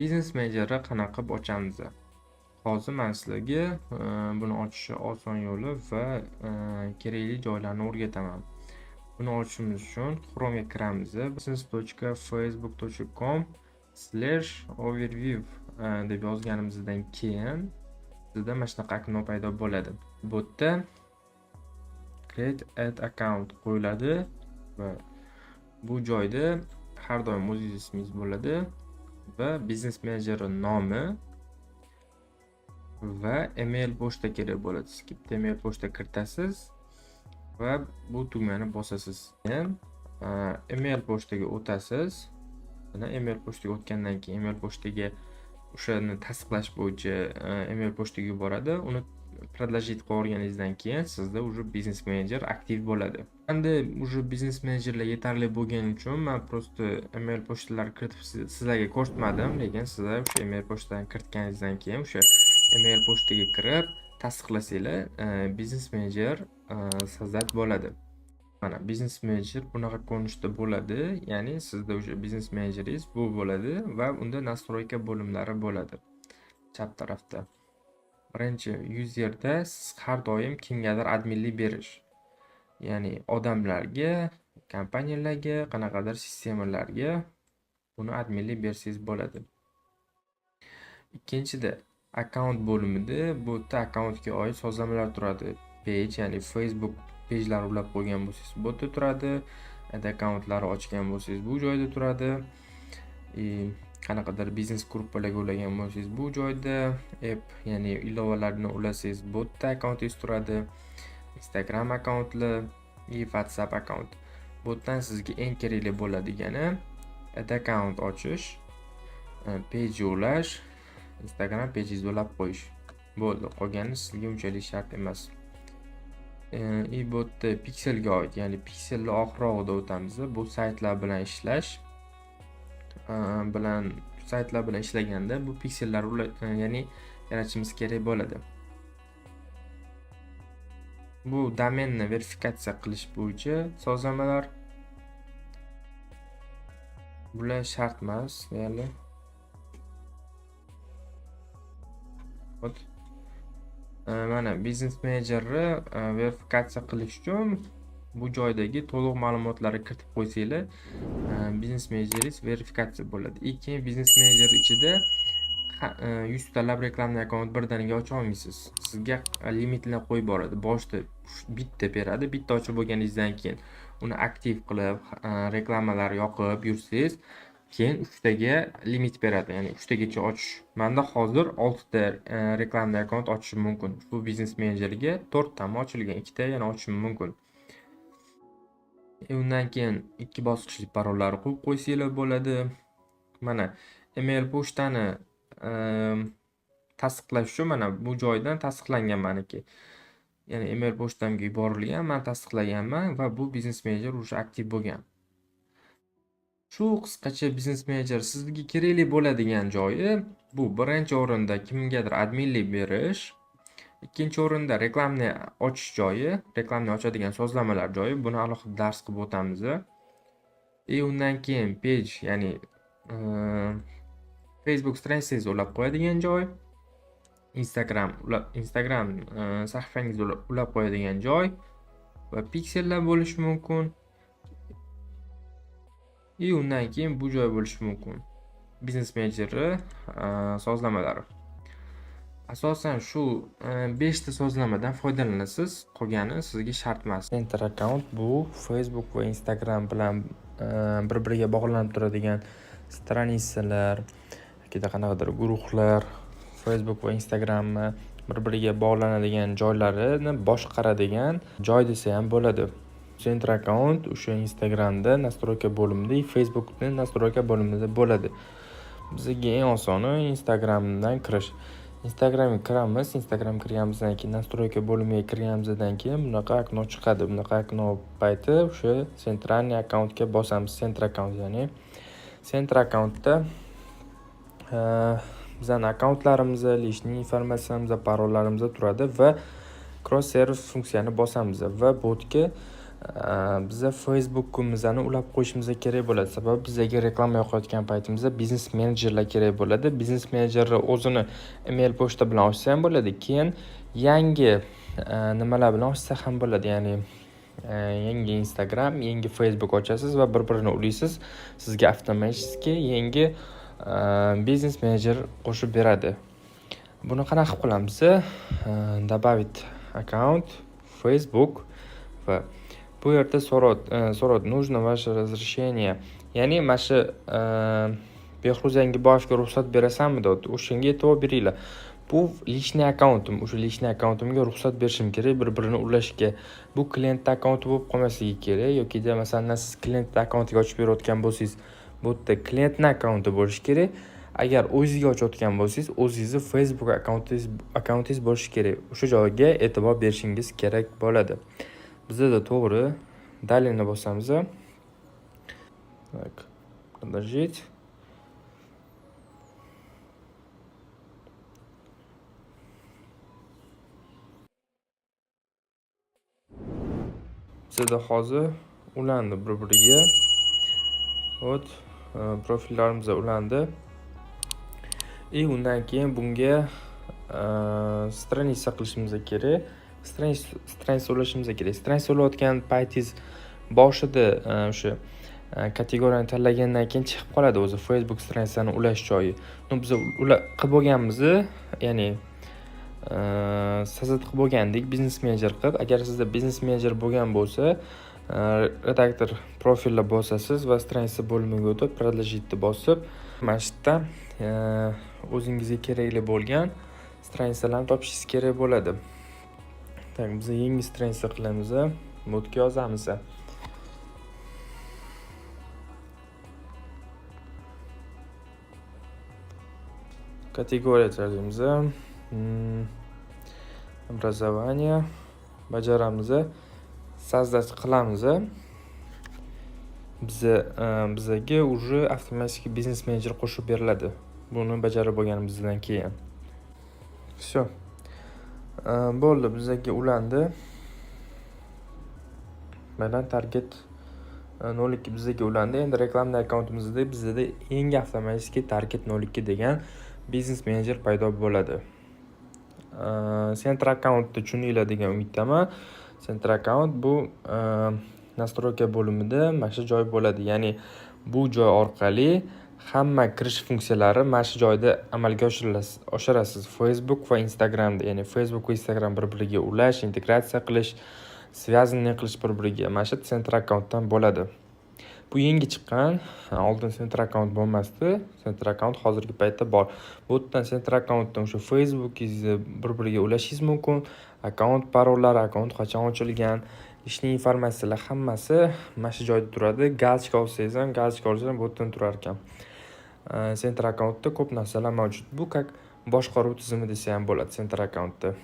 Biznes menejerni qanaqa qilib ochamiz? Hozir men sizlarga buni ochishni oson yo'li va kerakli joylarni o'rgataman. Buni ochishimiz uchun Chrome'ga kiramiz. business.facebook.com/overview deb yozganimizdan keyin sizda mana shunaqa okno paydo bo'ladi. Bu yerda create add account qo'yiladi va bu joyda har doim o'zingiz ismingiz bo'ladi va biznes menejer nomi va email pochta kerak bo'ladi. Siz bitta email pochta kiritasiz va bu tugmani bosasiz. Keyin email pochtaga o'tasiz. Mana email pochtaga o'tgandan keyin email pochtaga o'shani tasdiqlash bo'yicha email pochtaga yuboradi. Uni продолжить qilib olganingizdan keyin sizda уже biznes menejer aktiv bo'ladi. Endi уже biznes menejerlar yetarli bo'lgani uchun men просто email pochtalarni kiritib sizlarga ko'rsatmadim, lekin sizlar o'sha email pochtalarni kiritganingizdan keyin o'sha email pochtaga kirib tasdiqlasanglar, biznes menejer sozdать bo'ladi. Mana biznes menejer bunaqa ko'rinishda bo'ladi. Ya'ni sizda o'sha biznes menejeringiz bu bo'ladi va unda настройка bo'limlari bo'ladi. Chap tarafda. Birinchi yuzerda siz har doim kimgadir adminlik berish. Ya'ni odamlarga, kompaniyalarga, qanaqadir sistemalarga buni adminlik bersangiz bo'ladi. Ikkinchida account bo'limida bu yerda accountga oid sozlamalar turadi. Page, ya'ni Facebook pejlar ulab qo'ygan bo'lsangiz bu yerda turadi. Akkauntlarni ochgan bo'lsangiz bu joyda turadi. Qanaqadir biznes gruppalarga ulagan bo'lsangiz bu joyda, app ya'ni ilovalarni ulasangiz bu yerda akkauntingiz turadi. Instagram akkauntlar, WhatsApp akkaunt. Bu yerdan sizga eng kerakli bo'ladigani add account ochish, page ulash, Instagram pagengizni ulab qo'yish. Bo'ldi, qolgani sizga unchalik shart emas. Bu yerda pikselga oid, ya'ni piksellar oxirog'ida o'tamiz. Bu saytlar bilan ishlash bilan ishlaganda bu piksellar ya'ni yaratishimiz kerak bo'ladi. Bu domenni verifikatsiya qilish bo'yicha sozlamalar. Bular shart emas, ya'ni mana biznes menejerni verifikatsiya qilish uchun bu joydagi to'liq ma'lumotlarni kiritib qo'ysanglar, biznes menejeringiz verifikatsiya bo'ladi. Keyin biznes menejer ichida 100 talab reklamli akkaunt birdaniga ocha olmaysiz. Sizga limitlar qo'yib boradi. Boshda bitta beradi. Bitta ochib bo'lganingizdan keyin uni aktiv qilib, reklamalar yoqib yursangiz, keyin 3 taga limit beradi. Ya'ni 3 tagacha ochish. Menda hozir 6 ta reklamli akkaunt ochishim mumkin. Bu biznes menejerga 4 tami ochilgan, 2 ta yana ochishim mumkin. Undan keyin 2 bosqichli parollarni qo'yib qo'ysanglar bo'ladi. Mana email pochtani tasdiqlash uchun mana bu joydan tasdiqlangan meniki. Ya'ni email pochtamga yuborilgan, men tasdiqlaganman va bu biznes menejer o'sha aktiv bo'lgan. Shu qisqacha biznes menejer sizga kerakli bo'ladigan joyi bu birinchi o'rinda kimgadir adminlik berish, ikkinchi o'rinda reklamni ochish joyi, reklamni ochadigan sozlamalar joyi. Buni alohida dars qilib o'tamiz. Undan keyin page, ya'ni Facebook strategiyangizni ulab qo'yadigan joy, Instagram sahifangizni ulab qo'yadigan joy va piksellar bo'lishi mumkin. Undan keyin bu joy bo'lishi mumkin. Biznes menejeri sozlamalari. Asosan shu 5 ta sozlamadan foydalanasiz. Qolgani sizga shart emas. Center account bu Facebook va Instagram bilan bir-biriga bog'lanib turadigan stranitsalar, yoki qanaqadir guruhlar, Facebook va Instagramni bir-biriga bog'lanadigan joylarini boshqaradigan joy desa ham bo'ladi. Center account o'sha Instagramda настройка bo'limida, Facebookda настройка bo'limida bo'ladi. Bizga eng osoni Instagramdan kirish. Instagramga kiramiz. Instagram kirganimizdan keyin настройка bo'limiga kirganimizdan keyin bunaqa okno chiqadi. Bunaqa okno payti o'sha centralniy akkauntga bosamiz. Center account, ya'ni Center accountda bizning akkauntlarimiz, lishniy informatsiyamiz, parollarimiz turadi va cross servis funksiyani bosamiz va botga Biza Facebook'imizni ulab qo'yishimiz kerak bo'ladi. Sababi bizga reklama yoqayotgan paytimizda biznes menejerlar kerak bo'ladi. Biznes menejerlar o'zini email pochta bilan ochsa ham bo'ladi. Keyin yangi nimalar bilan ochsa ham bo'ladi. Ya'ni yangi Instagram, yangi Facebook ochasiz va bir-birini ulaysiz. Sizga avtomatik yangi biznes menejer qo'shib beradi. Buni qanaqa qilamiz? Добавить аккаунт Facebook va bu yerda so'radi нужно ваше разрешение. Ya'ni mana shu Behruz Yangiboyevga ruxsat berasanmi deb o'shanga e'tibor beringlar. Bu lishniy akkauntim, o'sha lishniy akkauntimga ruxsat berishim kerak bir-birini ulashga. Bu klient akkaunti bo'lib qolmasligi kerak yoki masalan siz klient akkauntiga ochib berayotgan bo'lsangiz, bu yerda klientning akkaunti bo'lishi kerak. Agar o'zingizga ochayotgan bo'lsangiz, o'zingizni Facebook akkauntingiz bo'lishi kerak. O'sha joyga e'tibor berishingiz kerak bo'ladi. Bizda to'g'ri dalilni bosamiz. Так, подождите. Bizda hozir ulandi bir-biriga. Hop, profillarimiz ulandi. Undan keyin bunga stranitsa qilishimiz kerak. Stranitsa ulashimiz kerak. Stranitsa ulayotgan paytingiz boshida o'sha kategoriyani tanlagandan keyin chiqib qoladi o'zi Facebook stranitsani ulash joyi. Biz qilib bo'lganmiz, ya'ni siz qilib bo'lgandik biznes menejer qilib. Agar sizda biznes menejer bo'lgan bo'lsa, redaktor profilni bosasiz va stranitsa bo'limiga o'tib, продолжить bosib, mana shu yerda o'zingizga kerakli bo'lgan stranitsalarni topishingiz kerak bo'ladi. Tak, biz yangi stranitsa qilamiz, modga yozamiz. Kategoriya yozamiz. Образование bajaramiz. Sozdать qilamiz. Bizga уже avtomatik biznes menejer qo'shib beriladi. Buni bajarib bo'lganimizdan keyin. Всё. Bo'ldi, bizga ulandi. Mana target 02 bizga ulandi. Endi reklamni akkauntimizda bizda yangi avtomatik target 02 degan biznes menejer paydo bo'ladi. Center accountni tushuninglar degan umiddaman. Center account bu настройка bo'limida mana shu joy bo'ladi. Ya'ni bu joy orqali hamma kirish funksiyalari mana shu joyda amalga oshirasiz. Facebook va Instagramda, ya'ni Facebook va Instagram bir-biriga ulash, integratsiya qilish, связанный qilish bir-biriga mana shu center accountdan bo'ladi. Bu yangi chiqqan, oldin center account bo'lmasdi. Center account hozirgi paytda bor. Bu yerdan center accountdan o'sha Facebookingizni bir-biriga ulashingiz mumkin. Account parollari, account qachon ochilgan, ishning informatsiyalari hammasi mana shu joyda turadi. Galchka olsangiz ham, galchka olsangiz ham bu yerdan turar ekan. Center accountda ko'p narsalar mavjud. Bu как boshqaruv tizimi desa ham bo'ladi center accountda.